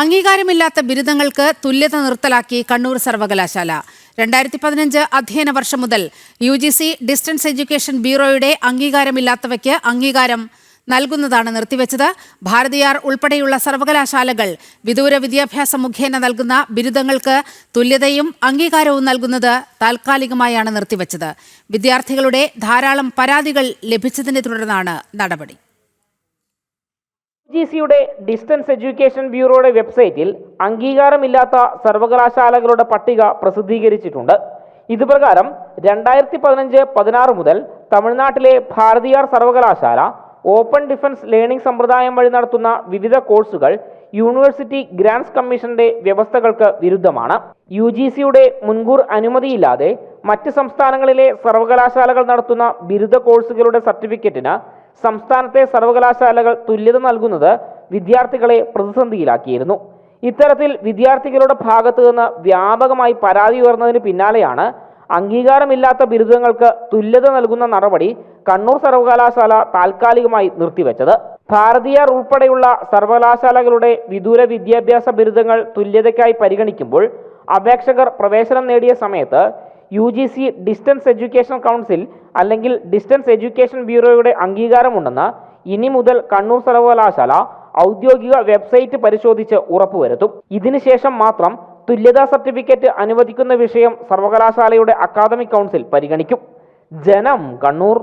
അംഗീകാരമില്ലാത്ത ബിരുദങ്ങൾക്ക് തുല്യത നിർത്തലാക്കി കണ്ണൂർ സർവകലാശാല. 2015 അധ്യയന വർഷം മുതൽ UGC ഡിസ്റ്റൻസ് എഡ്യൂക്കേഷൻ ബ്യൂറോയുടെ അംഗീകാരമില്ലാത്തവയ്ക്ക് അംഗീകാരം നൽകുന്നതാണ് നിർത്തിവെച്ചത്. ഭാരതിയാർ ഉൾപ്പെടെയുള്ള സർവകലാശാലകൾ വിദൂര വിദ്യാഭ്യാസം മുഖേന നൽകുന്ന ബിരുദങ്ങൾക്ക് തുല്യതയും അംഗീകാരവും നൽകുന്നത് താൽക്കാലികമായാണ് നിർത്തിവെച്ചത്. വിദ്യാർത്ഥികളുടെ ധാരാളം പരാതികൾ ലഭിച്ചതിനെ തുടർന്നാണ് നടപടി. UGCയുടെ ഡിസ്റ്റൻസ് എഡ്യൂക്കേഷൻ ബ്യൂറോയുടെ വെബ്സൈറ്റിൽ അംഗീകാരമില്ലാത്ത സർവകലാശാലകളുടെ പട്ടിക പ്രസിദ്ധീകരിച്ചിട്ടുണ്ട്. ഇതുപ്രകാരം 2015-16 മുതൽ തമിഴ്നാട്ടിലെ ഭാരതിയാർ സർവകലാശാല ഓപ്പൺ ഡിഫൻസ് ലേണിംഗ് സമ്പ്രദായം വഴി നടത്തുന്ന വിവിധ കോഴ്സുകൾ യൂണിവേഴ്സിറ്റി ഗ്രാന്റ്സ് കമ്മീഷന്റെ വ്യവസ്ഥകൾക്ക് വിരുദ്ധമാണ്. UGCയുടെ മുൻകൂർ അനുമതിയില്ലാതെ മറ്റ് സംസ്ഥാനങ്ങളിലെ സർവകലാശാലകൾ നടത്തുന്ന ബിരുദ കോഴ്സുകളുടെ സർട്ടിഫിക്കറ്റിന് സംസ്ഥാനത്തെ സർവകലാശാലകൾ തുല്യത നൽകുന്നത് വിദ്യാർത്ഥികളെ പ്രതിസന്ധിയിലാക്കിയിരുന്നു. ഇത്തരത്തിൽ വിദ്യാർത്ഥികളുടെ ഭാഗത്തു നിന്ന് വ്യാപകമായി പരാതി ഉയർന്നതിന് പിന്നാലെയാണ് അംഗീകാരമില്ലാത്ത ബിരുദങ്ങൾക്ക് തുല്യത നൽകുന്ന നടപടി കണ്ണൂർ സർവകലാശാല താൽക്കാലികമായി നിർത്തിവെച്ചത്. ഭാരതിയാർ ഉൾപ്പെടെയുള്ള സർവകലാശാലകളുടെ വിദൂര വിദ്യാഭ്യാസ ബിരുദങ്ങൾ തുല്യതയ്ക്കായി പരിഗണിക്കുമ്പോൾ അപേക്ഷകർ പ്രവേശനം നേടിയ സമയത്ത് UGC ഡിസ്റ്റൻസ് എഡ്യൂക്കേഷൻ കൗൺസിൽ അല്ലെങ്കിൽ ഡിസ്റ്റൻസ് എഡ്യൂക്കേഷൻ ബ്യൂറോയുടെ അംഗീകാരമുണ്ടെന്ന് ഇനി മുതൽ കണ്ണൂർ സർവകലാശാല ഔദ്യോഗിക വെബ്സൈറ്റ് പരിശോധിച്ച് ഉറപ്പുവരുത്തും. ഇതിനുശേഷം മാത്രം തുല്യതാ സർട്ടിഫിക്കറ്റ് അനുവദിക്കുന്ന വിഷയം സർവകലാശാലയുടെ അക്കാദമിക് കൗൺസിൽ പരിഗണിക്കും. ജനം, കണ്ണൂർ.